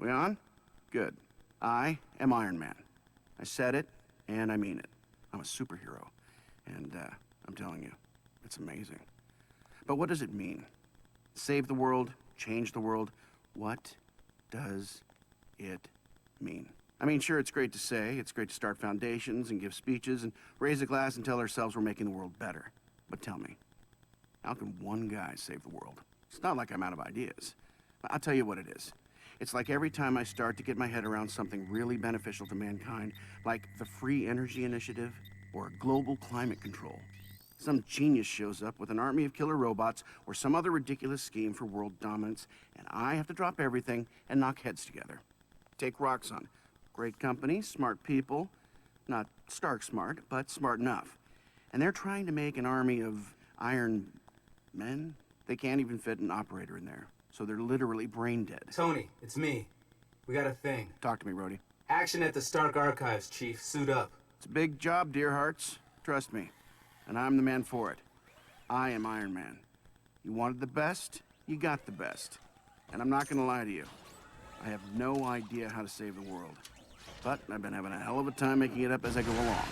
We on? Good. I am Iron Man. I said it, and I mean it. I'm a superhero. And, I'm telling you, it's amazing. But what does it mean? Save the world? Change the world? What does it mean? I mean, sure, it's great to say. It's great to start foundations and give speeches and raise a glass and tell ourselves we're making the world better. But tell me, how can one guy save the world? It's not like I'm out of ideas. I'll tell you what it is. It's like every time I start to get my head around something really beneficial to mankind, like the Free Energy Initiative or global climate control, some genius shows up with an army of killer robots or some other ridiculous scheme for world dominance, and I have to drop everything and knock heads together. Take Roxxon. Great company, smart people. Not Stark smart, but smart enough. And they're trying to make an army of Iron Men. They can't even fit an operator in there, so they're literally brain dead. Tony, it's me. We got a thing. Talk to me, Rhodey. Action at the Stark Archives, Chief. Suit up. It's a big job, dear hearts. Trust me. And I'm the man for it. I am Iron Man. You wanted the best, you got the best. And I'm not gonna lie to you. I have no idea how to save the world. But I've been having a hell of a time making it up as I go along.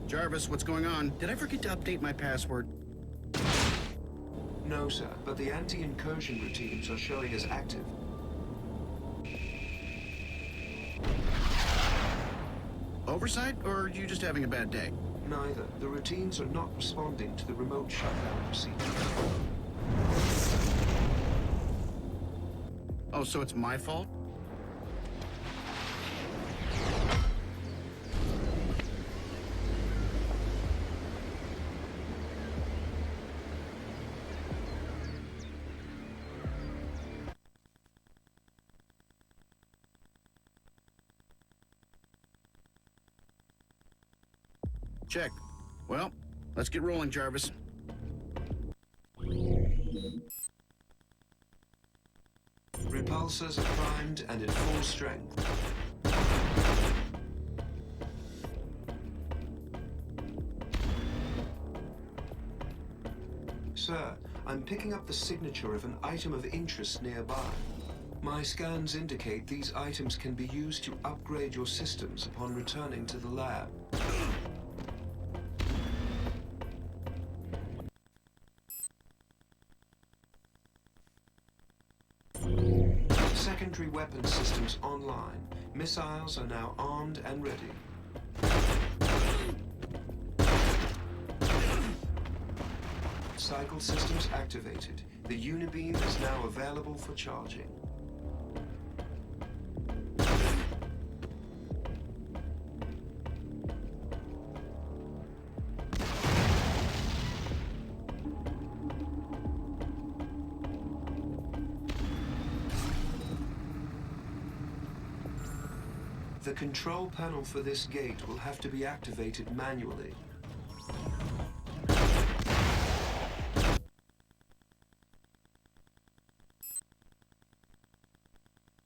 Jarvis, what's going on? Did I forget to update my password? No, sir, but the anti-incursion routines are showing as active. Oversight, or are you just having a bad day? Neither. The routines are not responding to the remote shutdown procedure. Oh, so it's my fault? Check. Well, let's get rolling, Jarvis. Repulsors are primed and in full strength. Sir, I'm picking up the signature of an item of interest nearby. My scans indicate these items can be used to upgrade your systems upon returning to the lab. Secondary weapon systems online. Missiles are now armed and ready. Cycle systems activated. The Unibeam is now available for charging. The control panel for this gate will have to be activated manually.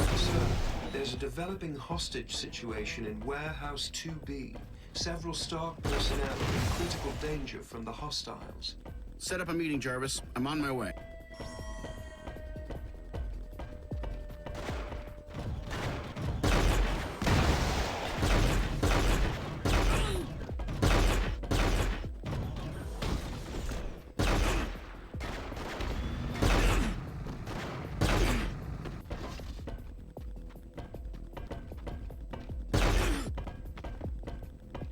Sir, there's a developing hostage situation in Warehouse 2B. Several Stark personnel are in critical danger from the hostiles. Set up a meeting, Jarvis. I'm on my way.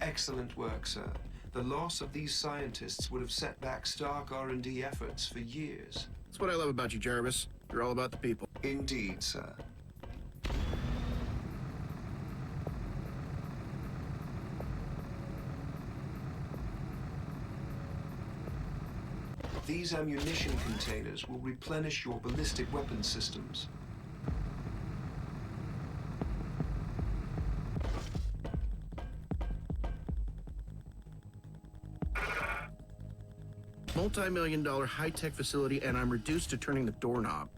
Excellent work, sir. The loss of these scientists would have set back Stark R&D efforts for years. That's what I love about you, Jarvis. You're all about the people. Indeed, sir. These ammunition containers will replenish your ballistic weapon systems. Multi-million-dollar high-tech facility, and I'm reduced to turning the doorknob.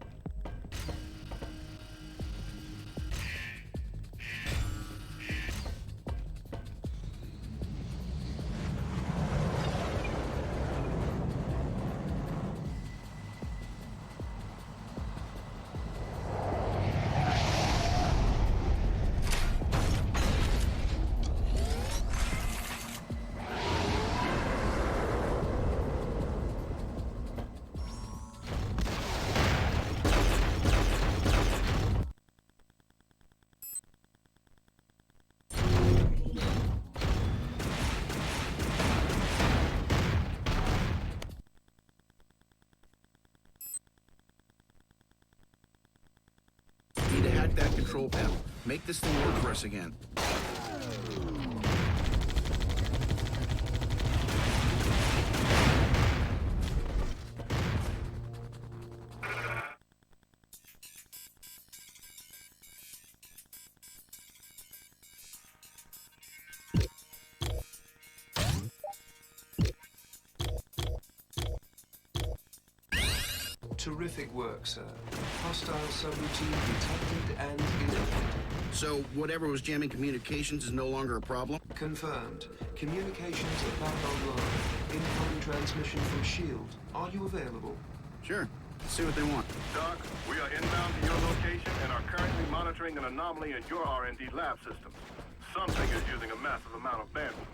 control panel. Make this thing work for us again. Terrific work, sir. Hostile subroutine detected and eliminated. So whatever was jamming communications is no longer a problem? Confirmed. Communications are back online. Incoming transmission from S.H.I.E.L.D. Are you available? Sure. Let's see what they want. Doc, we are inbound to your location and are currently monitoring an anomaly in your R&D lab systems. Something is using a massive amount of bandwidth.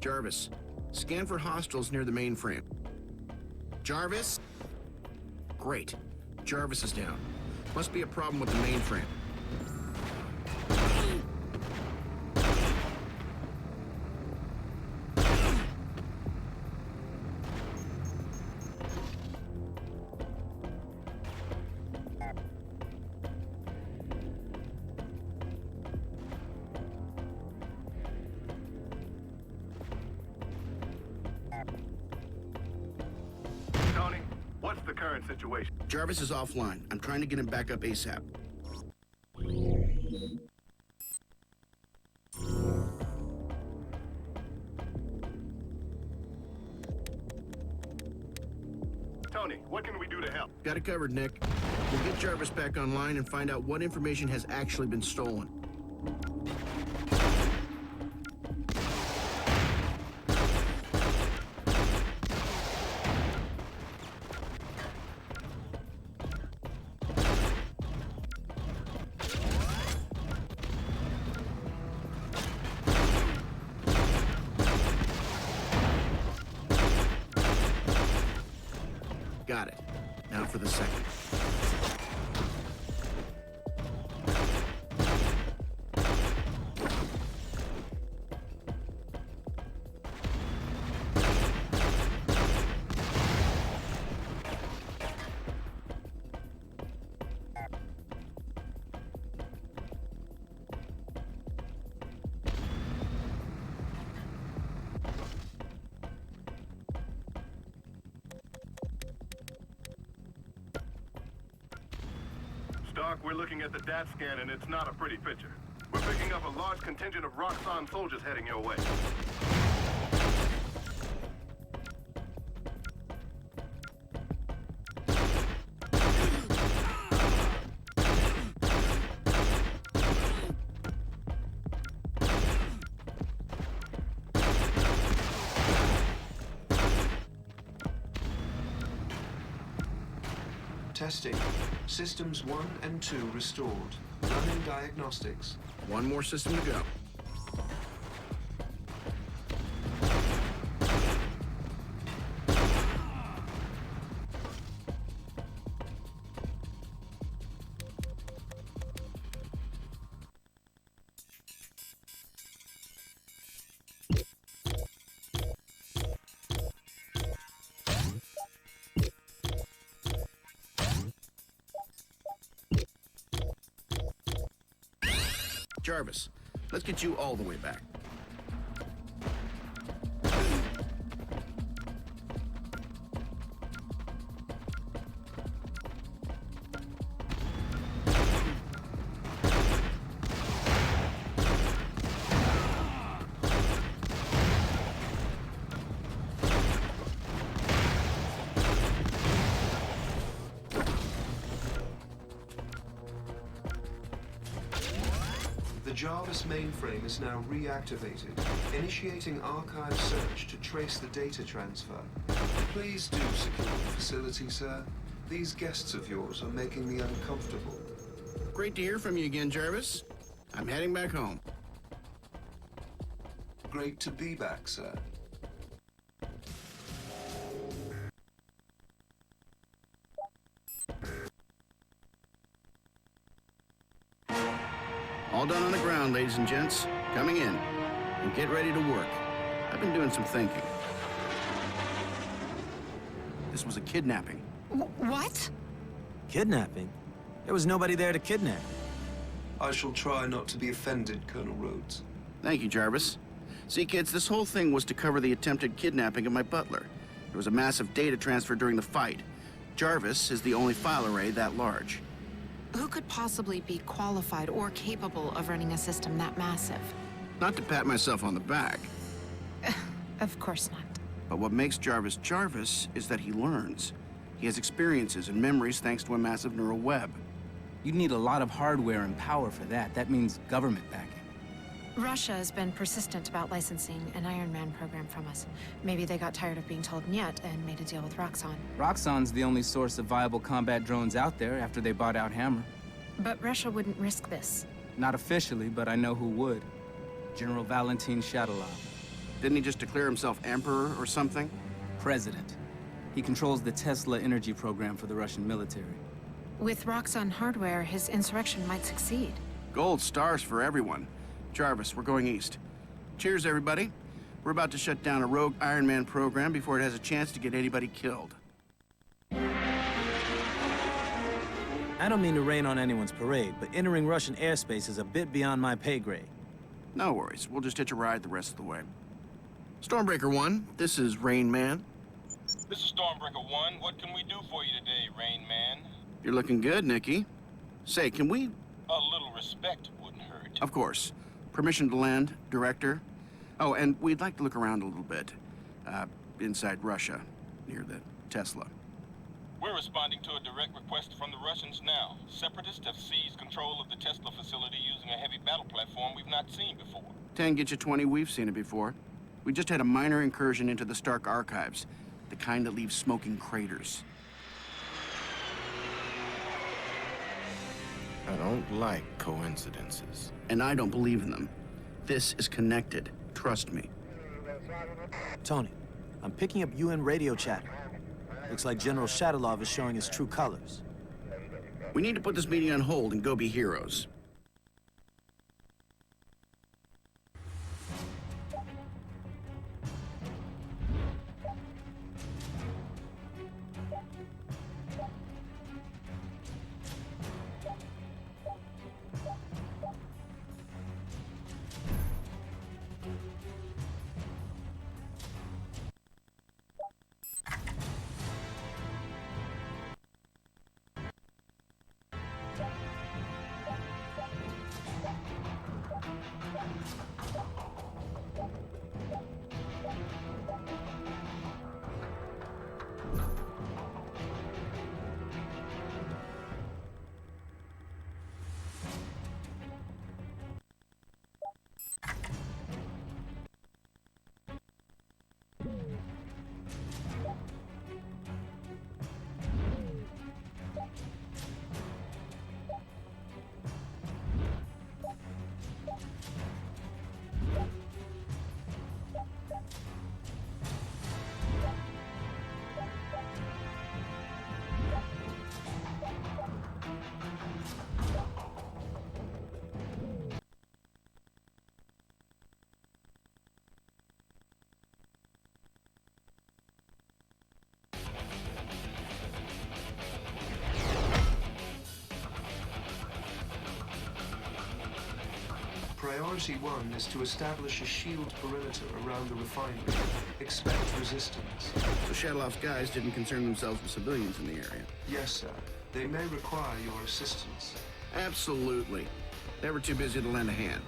Jarvis, scan for hostiles near the mainframe. Jarvis? Great. Jarvis is down. Must be a problem with the mainframe. Tony, what's the current situation? Jarvis is offline. I'm trying to get him back up ASAP. Tony, what can we do to help? Got it covered, Nick. We'll get Jarvis back online and find out what information has actually been stolen. Got it. Now for the second. Doc, we're looking at the DAT scan and it's not a pretty picture. We're picking up a large contingent of Roxxon soldiers heading your way. Testing. Systems 1 and 2 restored. Running diagnostics. One more system to go. Jarvis, let's get you all the way back. The Jarvis mainframe is now reactivated, initiating archive search to trace the data transfer. Please do secure the facility, sir. These guests of yours are making me uncomfortable. Great to hear from you again, Jarvis. I'm heading back home. Great to be back, sir. All done on the ground, ladies and gents. Coming in. And get ready to work. I've been doing some thinking. This was a kidnapping. What? Kidnapping? There was nobody there to kidnap. I shall try not to be offended, Colonel Rhodes. Thank you, Jarvis. See, kids, this whole thing was to cover the attempted kidnapping of my butler. There was a massive data transfer during the fight. Jarvis is the only file array that large. Who could possibly be qualified or capable of running a system that massive? Not to pat myself on the back, Of course not. but what makes Jarvis Jarvis is that he learns. He has experiences and memories thanks to a massive neural web. You'd need a lot of hardware and power for that. That means government backing. Russia has been persistent about licensing an Iron Man program from us. Maybe they got tired of being told "niet" and made a deal with Roxxon. Roxxon's the only source of viable combat drones out there after they bought out Hammer. But Russia wouldn't risk this. Not officially, but I know who would. General Valentin Shadolov. Didn't he just declare himself emperor or something? President. He controls the Tesla energy program for the Russian military. With Roxxon hardware, his insurrection might succeed. Gold stars for everyone. Jarvis, we're going east. Cheers, everybody. We're about to shut down a rogue Iron Man program before it has a chance to get anybody killed. I don't mean to rain on anyone's parade, but entering Russian airspace is a bit beyond my pay grade. No worries. We'll just hitch a ride the rest of the way. Stormbreaker 1, this is Rain Man. This is Stormbreaker 1. What can we do for you today, Rain Man? You're looking good, Nikki. Say, can we... A little respect wouldn't hurt. Of course. Permission to land, Director. Oh, and we'd like to look around a little bit. Inside Russia, near the Tesla. We're responding to a direct request from the Russians now. Separatists have seized control of the Tesla facility using a heavy battle platform we've not seen before. 10 get you 20, we've seen it before. We just had a minor incursion into the Stark archives. The kind that leaves smoking craters. I don't like coincidences. And I don't believe in them. This is connected. Trust me. Tony, I'm picking up UN radio chatter. Looks like General Shadolov is showing his true colors. We need to put this meeting on hold and go be heroes. Priority 1 is to establish a shield perimeter around the refinery. Expect resistance. So Shadolov's guys didn't concern themselves with civilians in the area. Yes, sir. They may require your assistance. Absolutely. Never too busy to lend a hand.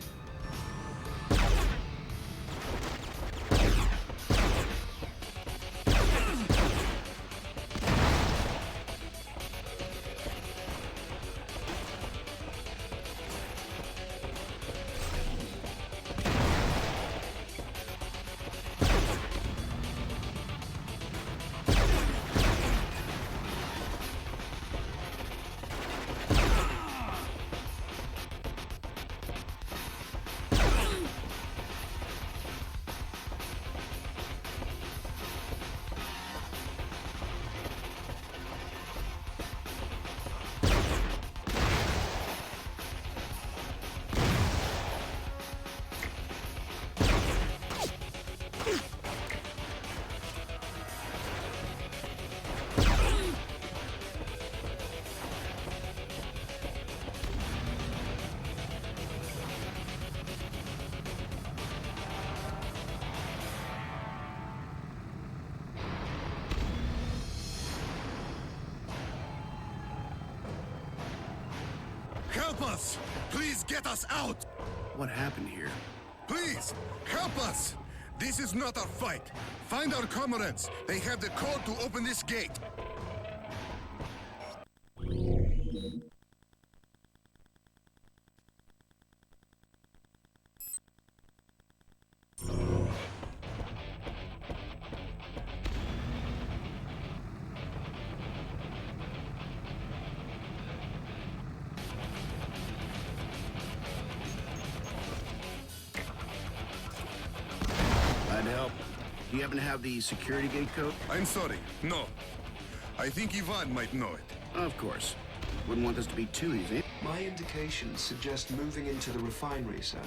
us! Please get us out! What happened here? Please, help us! This is not our fight. Find our comrades. They have the code to open this gate. I'd help. Do you happen to have the security gate code? I'm sorry, no. I think Ivan might know it. Of course. Wouldn't want this to be too easy. My indications suggest moving into the refinery, sir.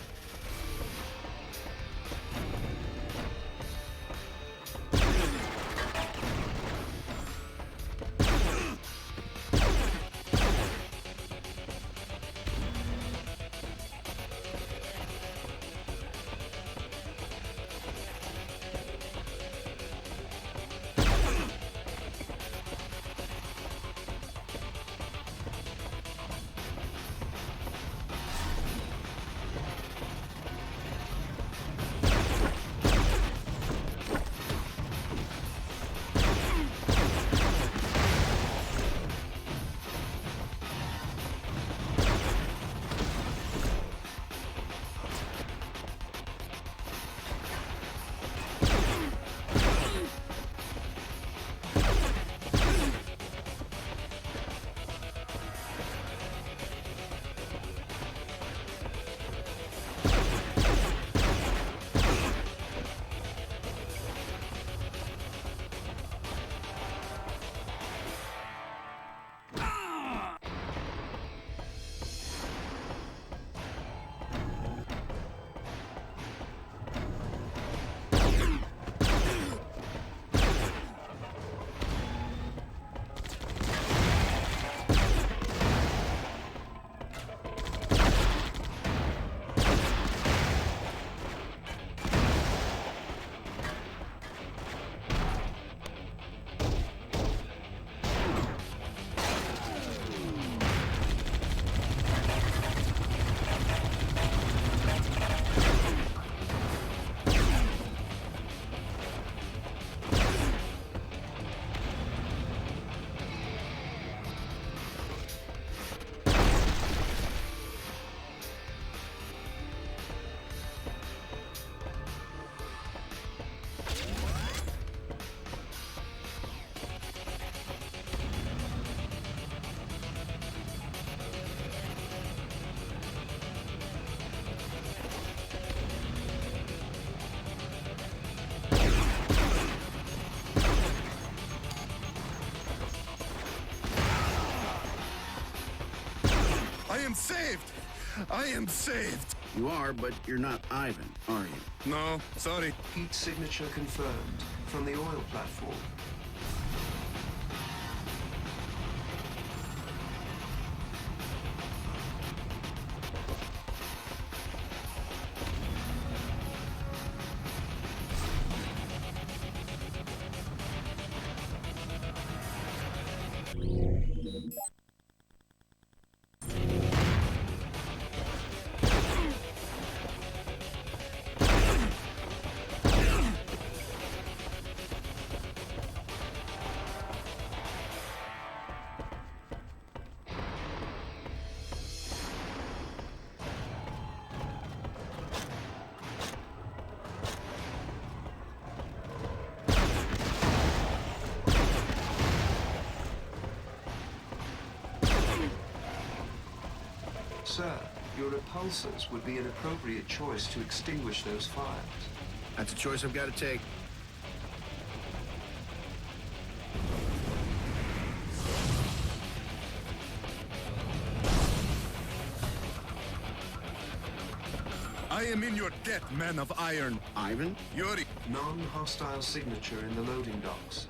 I am saved! I am saved! You are, but you're not Ivan, are you? No, sorry. Heat signature confirmed from the oil platform. Sir, your repulsors would be an appropriate choice to extinguish those fires. That's a choice I've got to take. I am in your debt, man of iron. Ivan? Yuri. Non-hostile signature in the loading docks.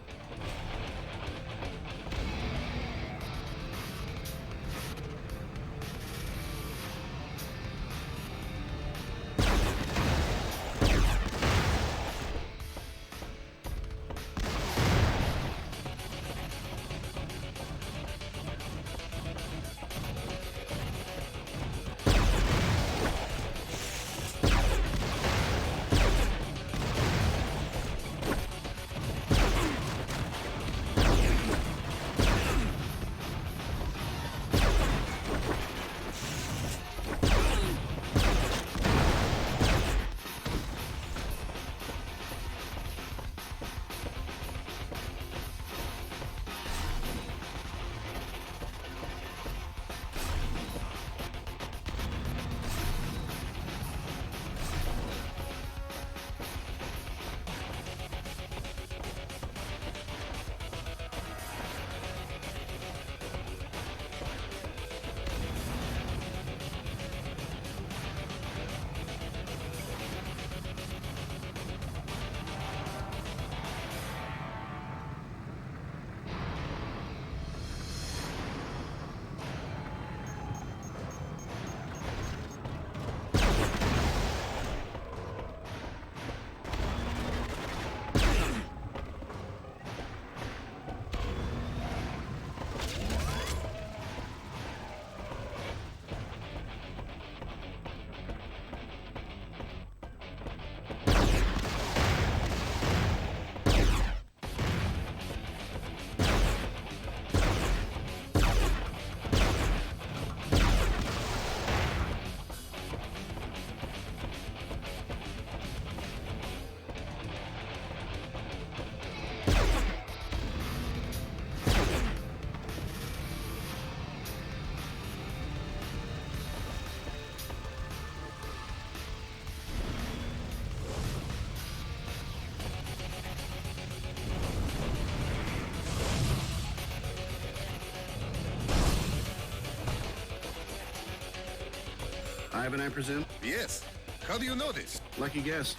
Ivan, I presume? Yes. How do you know this? Lucky guess.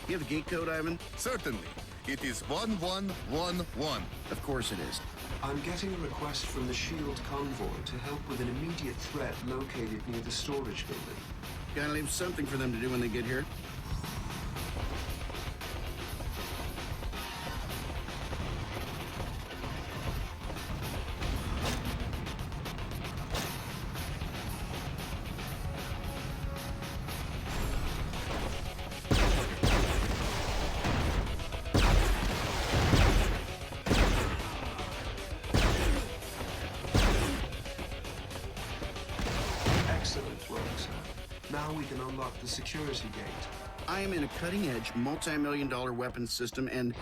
You have the gate code, Ivan? Certainly. It is 1111. Of course it is. I'm getting a request from the SHIELD convoy to help with an immediate threat located near the storage building. Gotta leave something for them to do when they get here. Excellent work, sir. Now we can unlock the security gate. I am in a cutting-edge, multi-million-dollar weapons system, and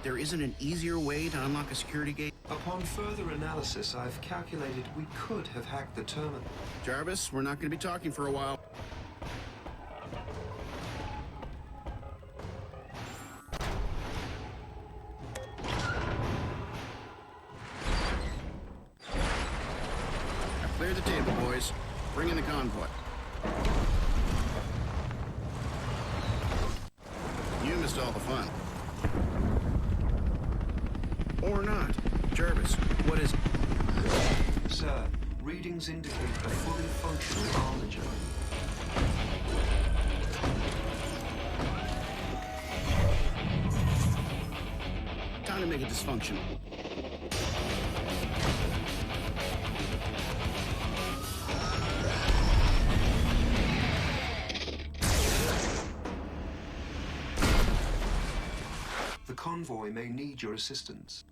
there isn't an easier way to unlock a security gate? Upon further analysis, I've calculated we could have hacked the terminal. Jarvis, we're not going to be talking for a while. Now clear the table, boys. Bring in the convoy. You missed all the fun. Or not. Jarvis, what is it? Sir, readings indicate a fully functional armature. Time to make it dysfunctional. The convoy may need your assistance.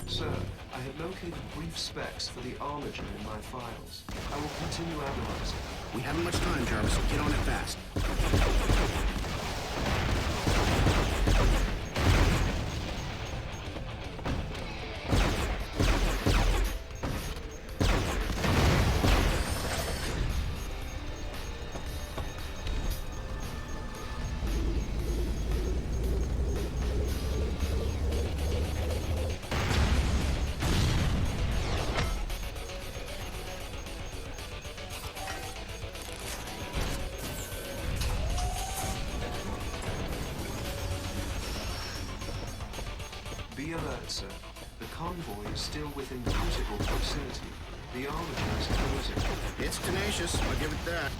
Sir, I have located brief specs for the armature in my files. I will continue analyzing. We haven't much time, Jarvis. Get on it fast. Be alert, sir. The convoy is still within critical proximity. The armature is closing. It's tenacious, I'll give it that.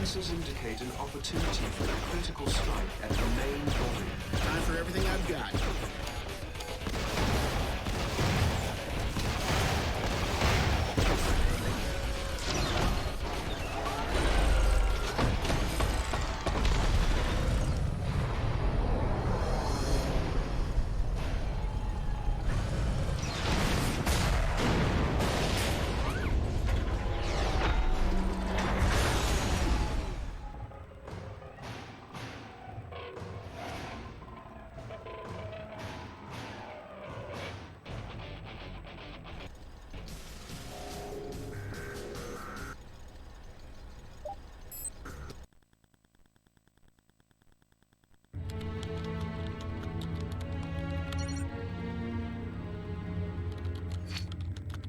Sensors indicate an opportunity for a critical strike at the main body. Time for everything I've got.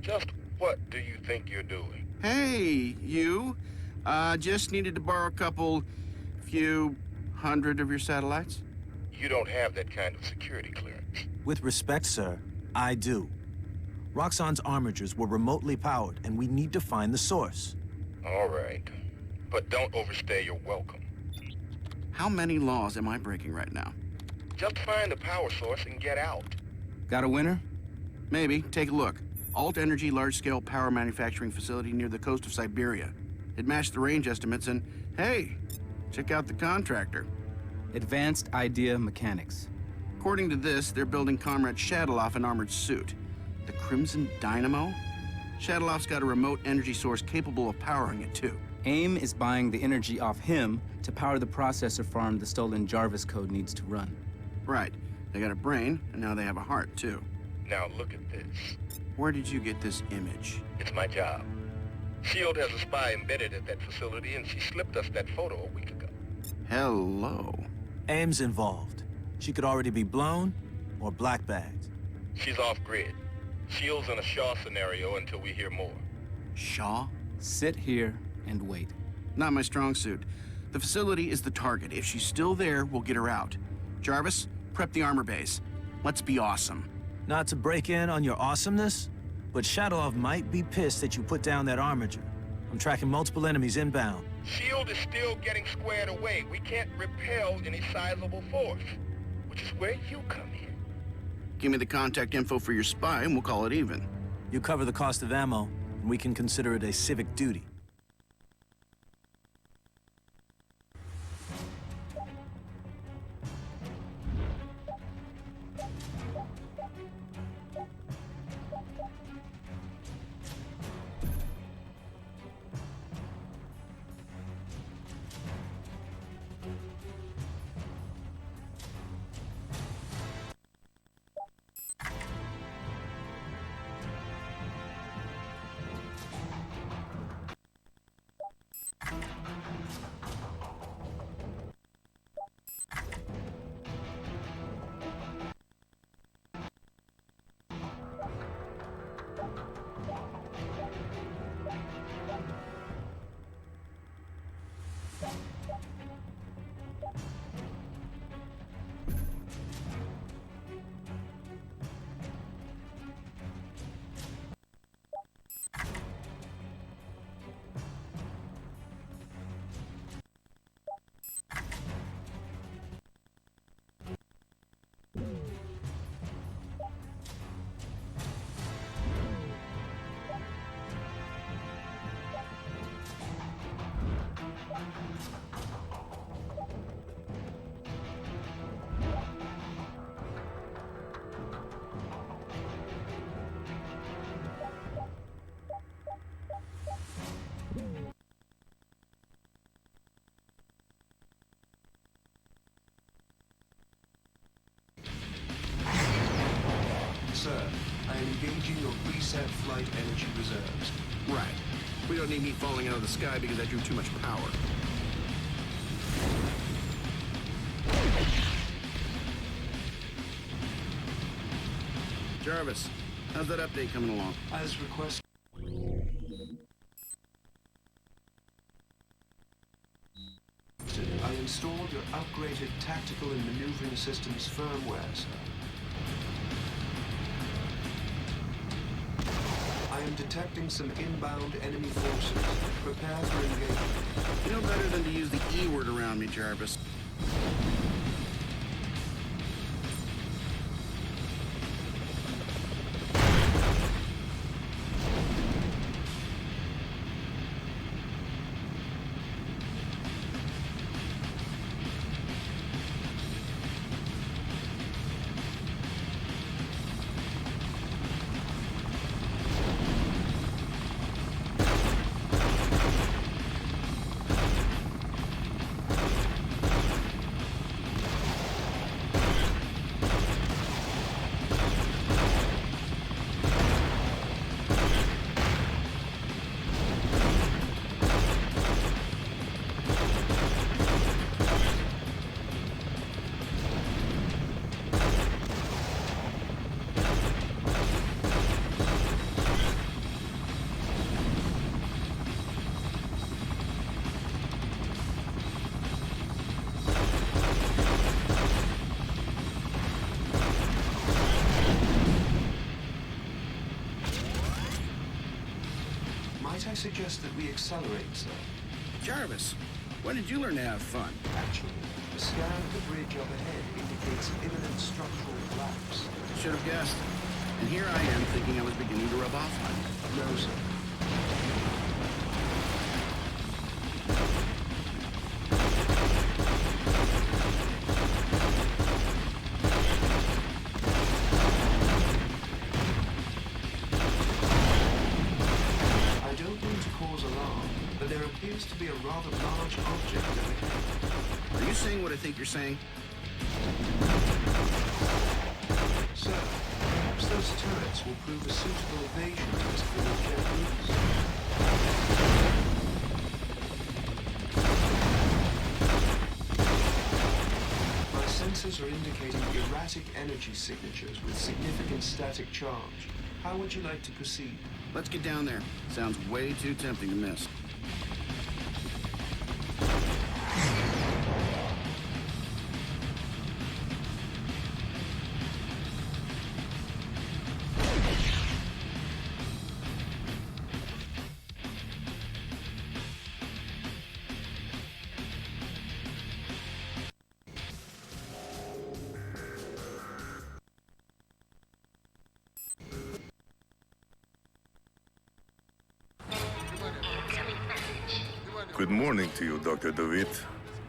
Just what do you think you're doing? Hey, you. Just needed to borrow a few hundred of your satellites. You don't have that kind of security clearance. With respect, sir, I do. Roxxon's armatures were remotely powered, and we need to find the source. All right. But don't overstay your welcome. How many laws am I breaking right now? Just find the power source and get out. Got a winner? Maybe. Take a look. Alt Energy large-scale power manufacturing facility near the coast of Siberia. It matched the range estimates and, hey, check out the contractor. Advanced Idea Mechanics. According to this, they're building Comrade Shadaloff an armored suit. The Crimson Dynamo? Shadaloff's got a remote energy source capable of powering it, too. AIM is buying the energy off him to power the processor farm the stolen Jarvis code needs to run. Right. They got a brain, and now they have a heart, too. Now look at this. Where did you get this image? It's my job. S.H.I.E.L.D. has a spy embedded at that facility, and she slipped us that photo a week ago. Hello. AIM's involved. She could already be blown or black bagged. She's off-grid. S.H.I.E.L.D's in a Shaw scenario until we hear more. Shaw? Sit here and wait. Not my strong suit. The facility is the target. If she's still there, we'll get her out. Jarvis, prep the armor base. Let's be awesome. Not to break in on your awesomeness, but Shadowlov might be pissed that you put down that armature. I'm tracking multiple enemies inbound. S.H.I.E.L.D. is still getting squared away. We can't repel any sizable force, which is where you come in. Give me the contact info for your spy, and we'll call it even. You cover the cost of ammo, and we can consider it a civic duty. Sir, I am engaging your preset flight energy reserves. Right. We don't need me falling out of the sky because I drew too much power. Jarvis, how's that update coming along? As requested. I installed your upgraded tactical and maneuvering systems firmware, sir. I am detecting some inbound enemy forces. Prepare for engagement. You know better than to use the E word around me, Jarvis. Might I suggest that we accelerate, sir? Jarvis, when did you learn to have fun? Actually, the scan of the bridge up ahead indicates imminent structural collapse. Should have guessed. And here I am thinking I was beginning to rub off on you. No, sir. I don't mean to cause alarm, but there appears to be a rather large object over here. Are you saying what I think you're saying? Sir, perhaps those turrets will prove a suitable evasion test for your jet routes. My sensors are indicating erratic energy signatures with significant static charge. How would you like to proceed? Let's get down there. Sounds way too tempting to miss. Good morning to you, Dr. DeWitt.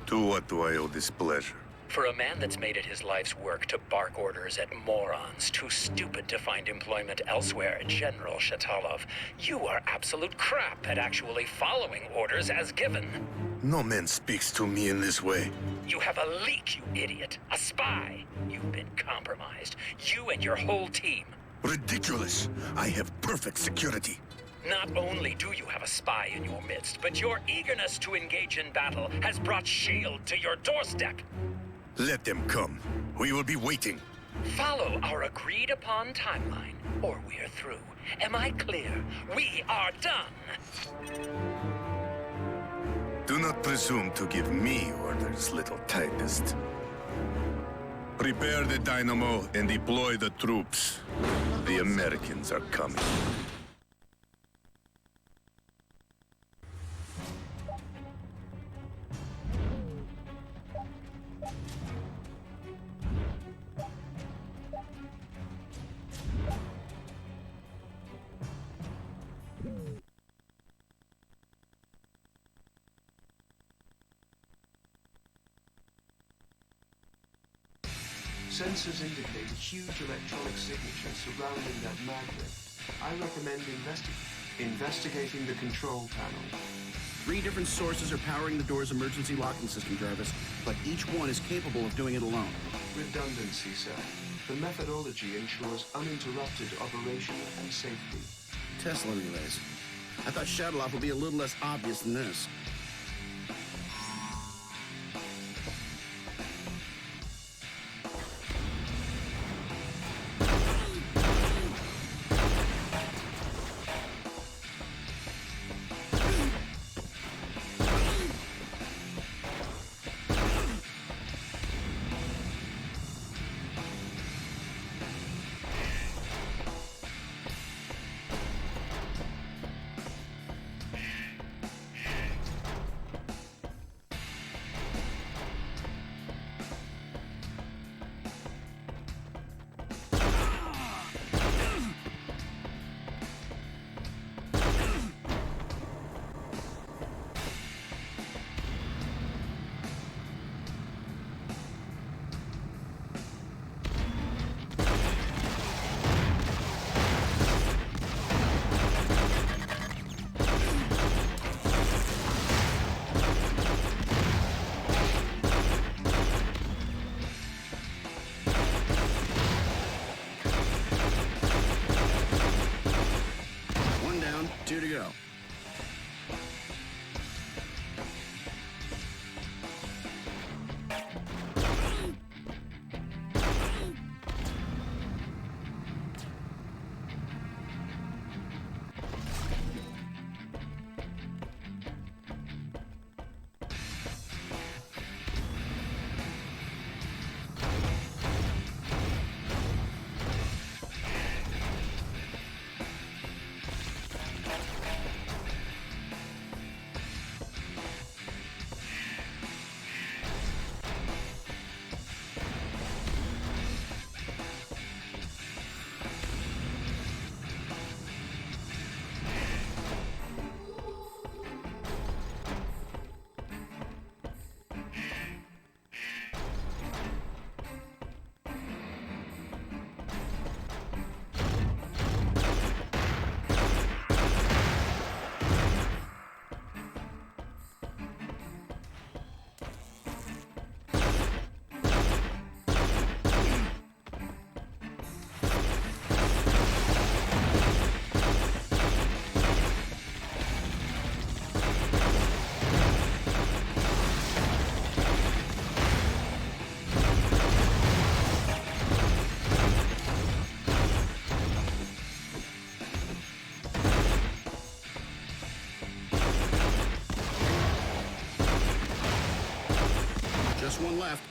To what do I owe this pleasure? For a man that's made it his life's work to bark orders at morons too stupid to find employment elsewhere, General Shatalov, you are absolute crap at actually following orders as given. No man speaks to me in this way. You have a leak, you idiot. A spy. You've been compromised. You and your whole team. Ridiculous! I have perfect security. Not only do you have a spy in your midst, but your eagerness to engage in battle has brought S.H.I.E.L.D. to your doorstep. Let them come. We will be waiting. Follow our agreed-upon timeline, or we're through. Am I clear? We are done! Do not presume to give me orders, little typist. Prepare the dynamo and deploy the troops. The Americans are coming. Sensors indicate a huge electronic signature surrounding that magnet. I recommend investigating the control panel. 3 different sources are powering the door's emergency locking system, Jarvis, but each one is capable of doing it alone. Redundancy, sir. The methodology ensures uninterrupted operation and safety. Tesla relays. I thought Shadow would be a little less obvious than this. Just one left.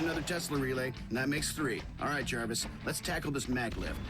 Another Tesla relay, and that makes 3. All right, Jarvis, let's tackle this mag lift.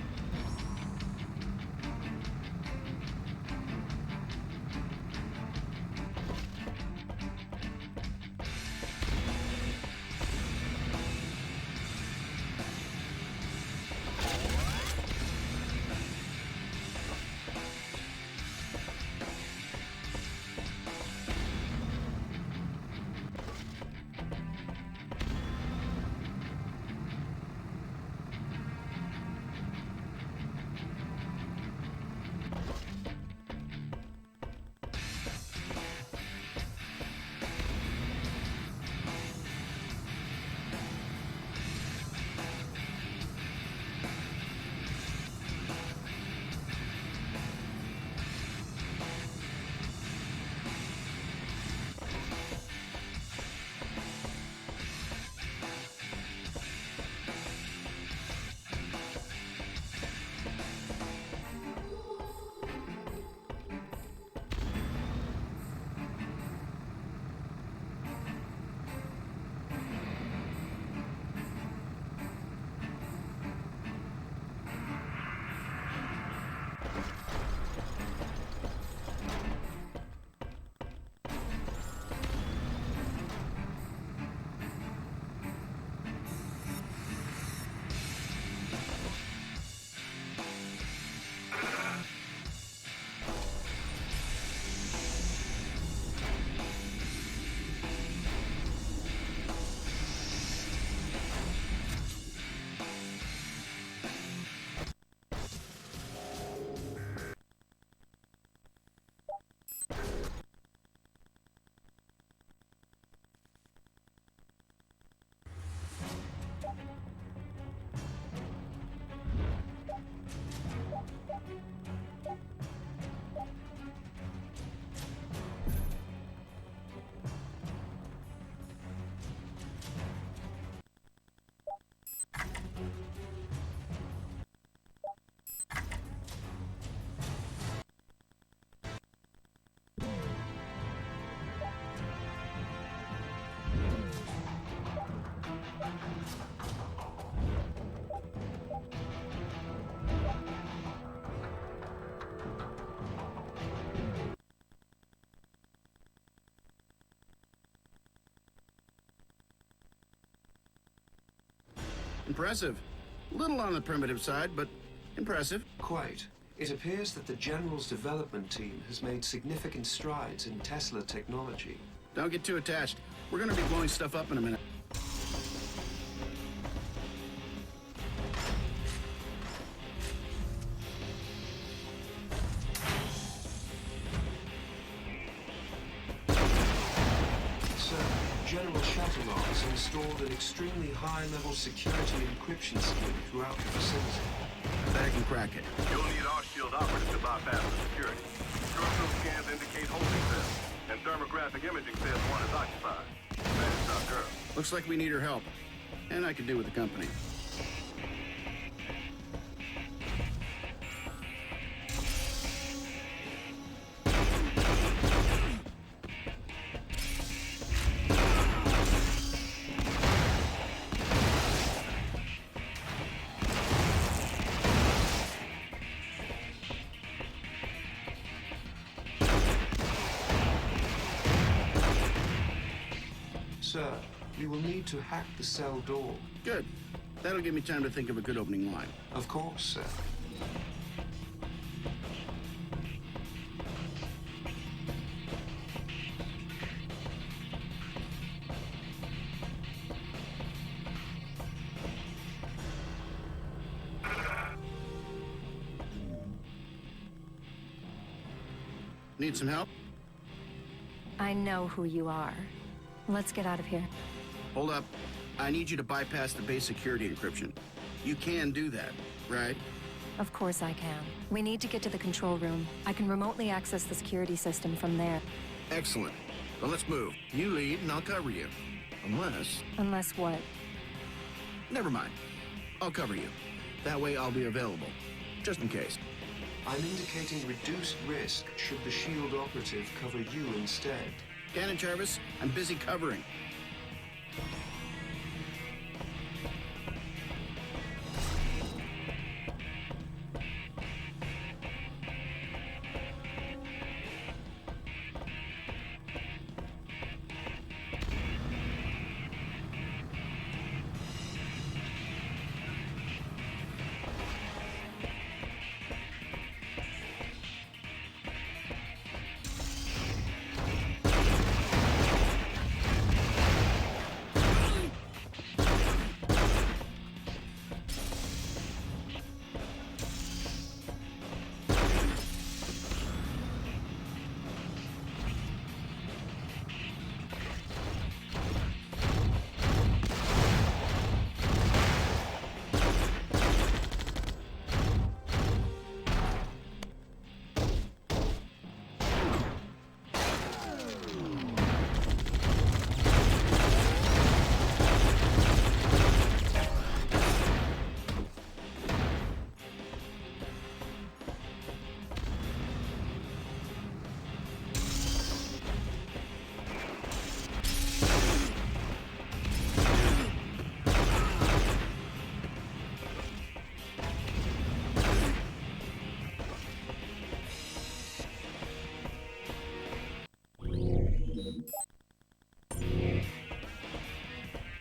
Impressive. Little on the primitive side, but impressive. Quite. It appears that the General's development team has made significant strides in Tesla technology. Don't get too attached. We're gonna be blowing stuff up in a minute. General Shatterlock has installed an extremely high-level security encryption scheme throughout the facility. Bet I can crack it. You'll need our shield operatives to bypass the security. Structural scans indicate holding cells, and thermographic imaging says one is occupied. That's our girl. Looks like we need her help. And I could do with the company. Sir, we will need to hack the cell door. Good. That'll give me time to think of a good opening line. Of course, sir. Need some help? I know who you are. Let's get out of here. Hold up. I need you to bypass the base security encryption. You can do that, right? Of course I can. We need to get to the control room. I can remotely access the security system from there. Excellent. Well, let's move. You lead, and I'll cover you. Unless... Unless what? Never mind. I'll cover you. That way I'll be available. Just in case. I'm indicating reduced risk should the SHIELD operative cover you instead. Cannon Jarvis, I'm busy covering.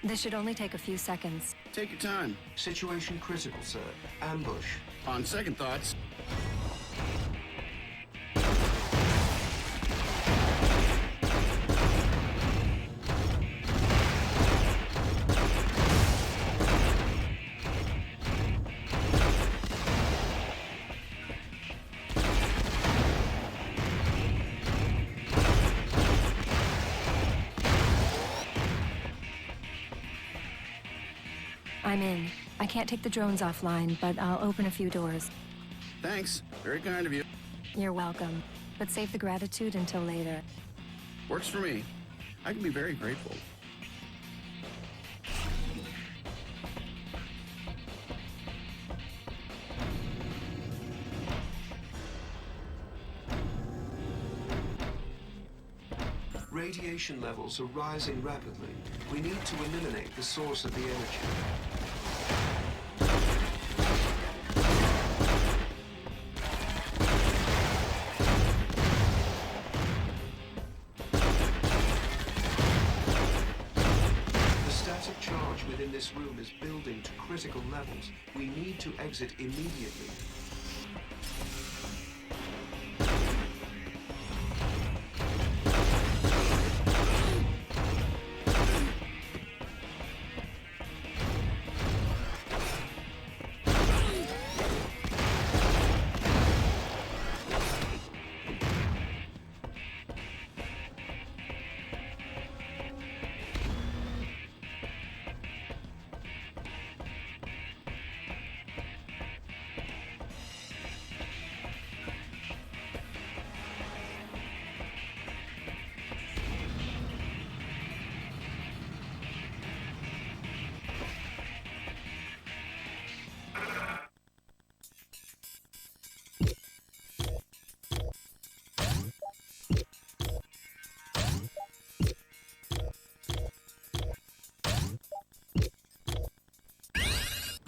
This should only take a few seconds. Take your time. Situation critical, sir. Ambush. On second thoughts... I'm in. I can't take the drones offline, but I'll open a few doors. Thanks. Very kind of you. You're welcome. But save the gratitude until later. Works for me. I can be very grateful. Radiation levels are rising rapidly. We need to eliminate the source of the energy. The static charge within this room is building to critical levels. We need to exit immediately.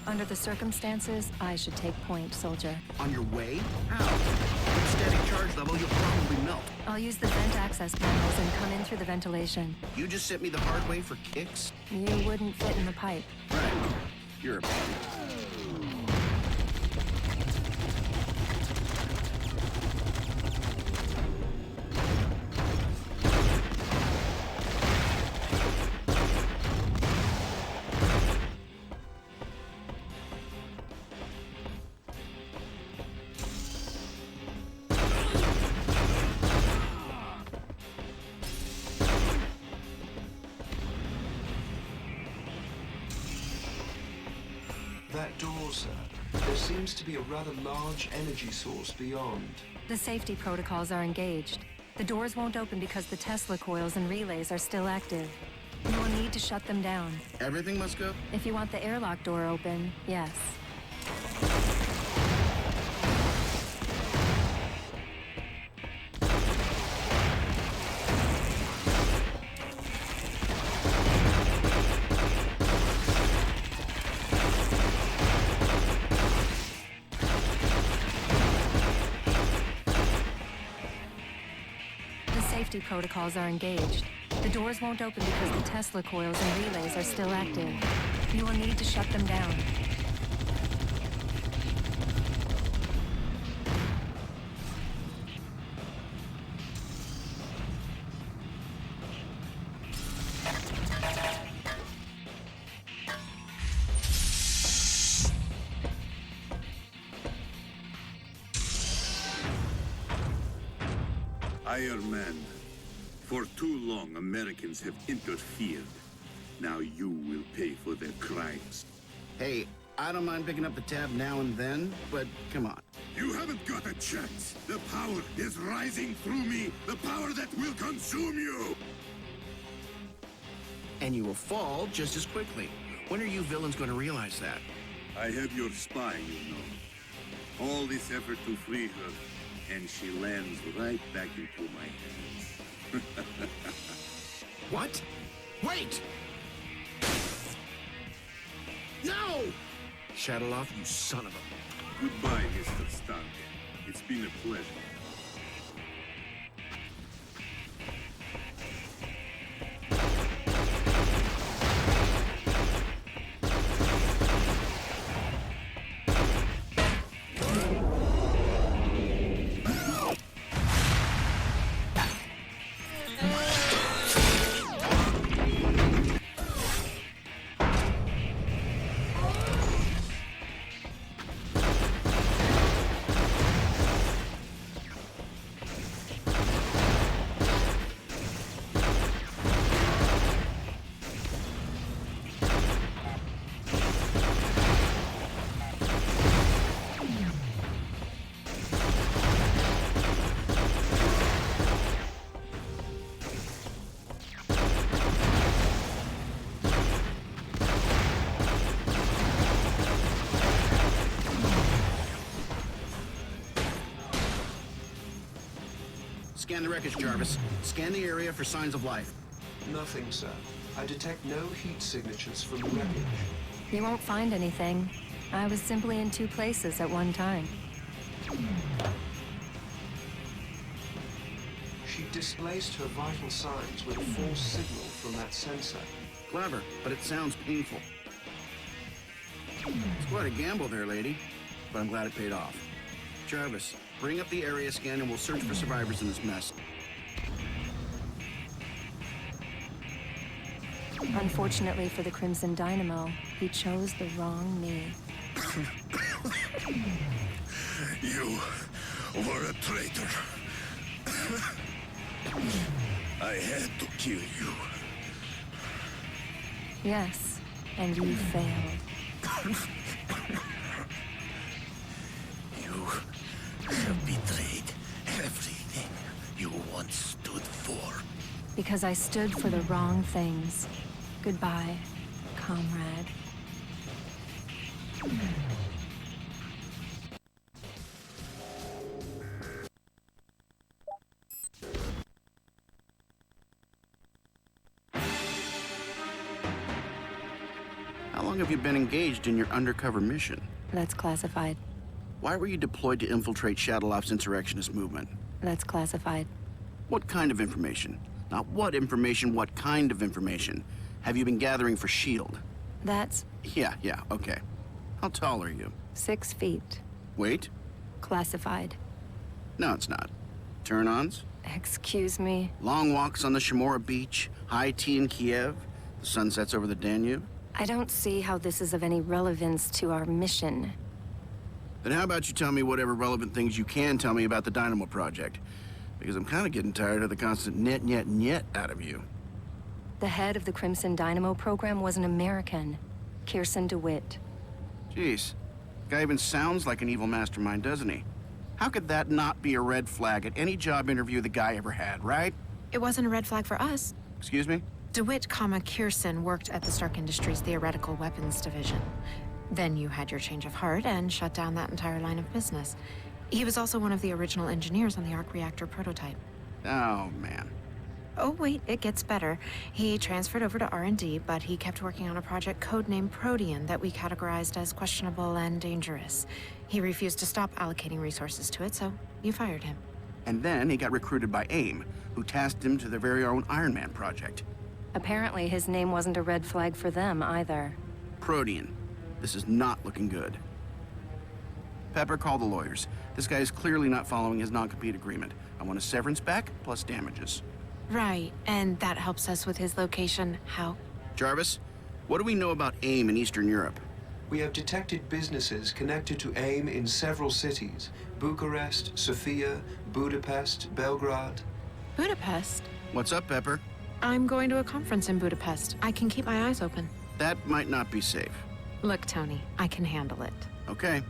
Under the circumstances, I should take point, soldier. On your way? How? With static charge level, you'll probably melt. I'll use the vent access panels and come in through the ventilation. You just sent me the hard way for kicks? You wouldn't fit in the pipe. Right. You're a baby. That door, sir. There seems to be a rather large energy source beyond. The safety protocols are engaged. The doors won't open because the Tesla coils and relays are still active. You will need to shut them down. Everything must go? If you want the airlock door open, yes. Safety protocols are engaged. The doors won't open because the Tesla coils and relays are still active. You will need to shut them down. Iron Man, for too long Americans have interfered. Now you will pay for their crimes. Hey, I don't mind picking up the tab now and then, but come on. You haven't got a chance. The power is rising through me, the power that will consume you. And you will fall just as quickly. When are you villains going to realize that? I have your spy, you know. All this effort to free her, and she lands right back into my hands. What? Wait! No! Shadowloff, you son of a... Goodbye, Mr. Stark. It's been a pleasure. Scan the wreckage, Jarvis. Scan the area for signs of life. Nothing, sir. I detect no heat signatures from the wreckage. You won't find anything. I was simply in two places at one time. She displaced her vital signs with a false signal from that sensor. Clever, but it sounds painful. It's quite a gamble there, lady. But I'm glad it paid off. Jarvis, bring up the area scan and we'll search for survivors in this mess. Unfortunately for the Crimson Dynamo, he chose the wrong me. You were a traitor. I had to kill you. Yes, and you failed. You have betrayed everything you once stood for. Because I stood for the wrong things. Goodbye, comrade. How long have you been engaged in your undercover mission? That's classified. Why were you deployed to infiltrate Shadowloft's insurrectionist movement? That's classified. What kind of information? Not what information, what kind of information have you been gathering for S.H.I.E.L.D.? That's Yeah, okay. How tall are you? 6 feet. Weight? Classified. No, it's not. Turn-ons? Excuse me? Long walks on the Shimura beach, high tea in Kiev, the sun sets over the Danube? I don't see how this is of any relevance to our mission. Then how about you tell me whatever relevant things you can tell me about the Dynamo Project? Because I'm kind of getting tired of the constant net out of you. The head of the Crimson Dynamo program was an American, Kirsten DeWitt. Jeez, the guy even sounds like an evil mastermind, doesn't he? How could that not be a red flag at any job interview the guy ever had, right? It wasn't a red flag for us. Excuse me? DeWitt, Kirsten worked at the Stark Industries Theoretical Weapons Division. Then you had your change of heart and shut down that entire line of business. He was also one of the original engineers on the arc reactor prototype. Oh, man. Oh, wait, it gets better. He transferred over to R&D, but he kept working on a project codenamed Protean that we categorized as questionable and dangerous. He refused to stop allocating resources to it, so you fired him. And then he got recruited by AIM, who tasked him to their very own Iron Man project. Apparently his name wasn't a red flag for them either. Protean. This is not looking good. Pepper, call the lawyers. This guy is clearly not following his non-compete agreement. I want a severance back, plus damages. Right, and that helps us with his location. How? Jarvis, what do we know about AIM in Eastern Europe? We have detected businesses connected to AIM in several cities. Bucharest, Sofia, Budapest, Belgrade. Budapest? What's up, Pepper? I'm going to a conference in Budapest. I can keep my eyes open. That might not be safe. Look, Tony, I can handle it. Okay,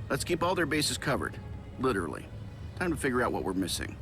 let's keep all their bases covered. Literally. Time to figure out what we're missing.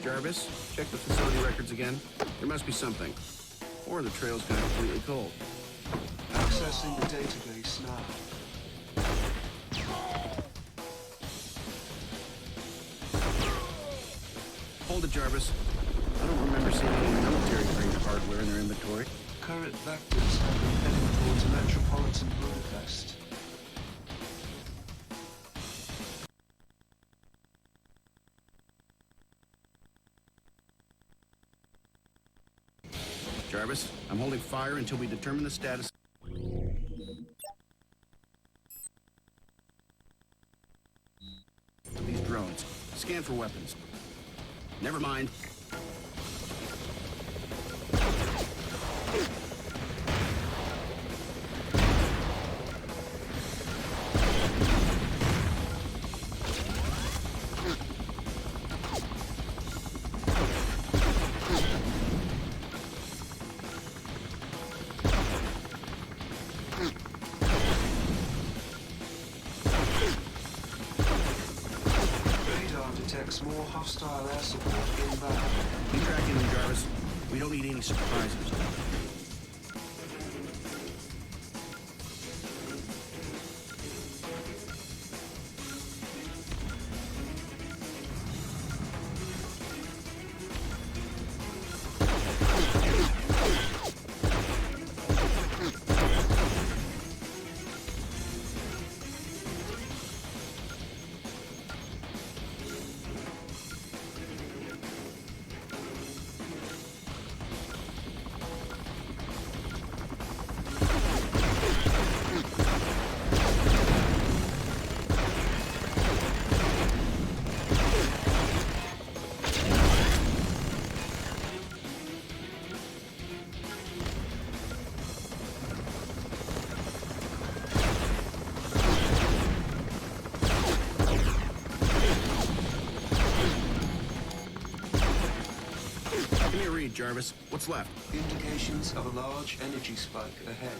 Jarvis, check the facility records again. There must be something. Or the trail's gone completely cold. Accessing the database now. Hold it, Jarvis. I don't remember seeing any military-grade hardware in their inventory. Current vectors have been heading towards metropolitan Budapest. Jarvis, I'm holding fire until we determine the status. Of these drones. Scan for weapons. Never mind. Detects more hostile air support inbound. Keep tracking them, Jarvis. We don't need any surprises. Give me a read, Jarvis. What's left? Indications of a large energy spike ahead.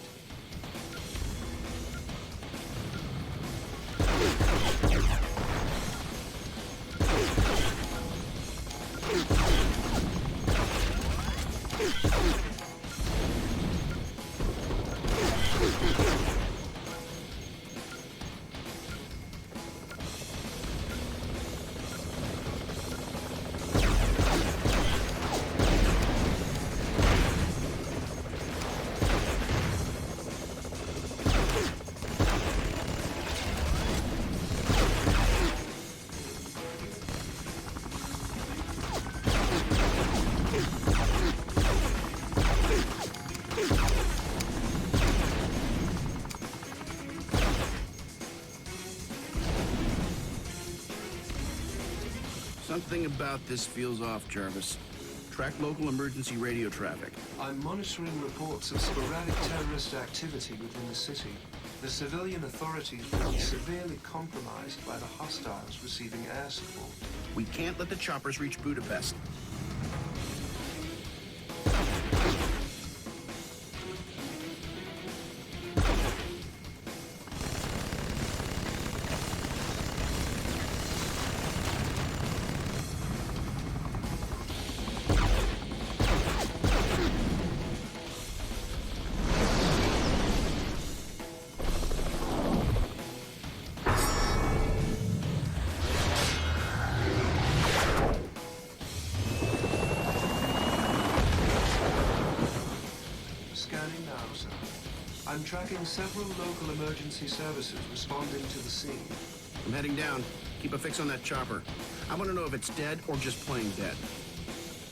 Something about this feels off, Jarvis. Track local emergency radio traffic. I'm monitoring reports of sporadic terrorist activity within the city. The civilian authorities will be severely compromised by the hostiles receiving air support. We can't let the choppers reach Budapest. Scanning now, sir. I'm tracking several local emergency services responding to the scene. I'm heading down. Keep a fix on that chopper. I want to know if it's dead or just plain dead.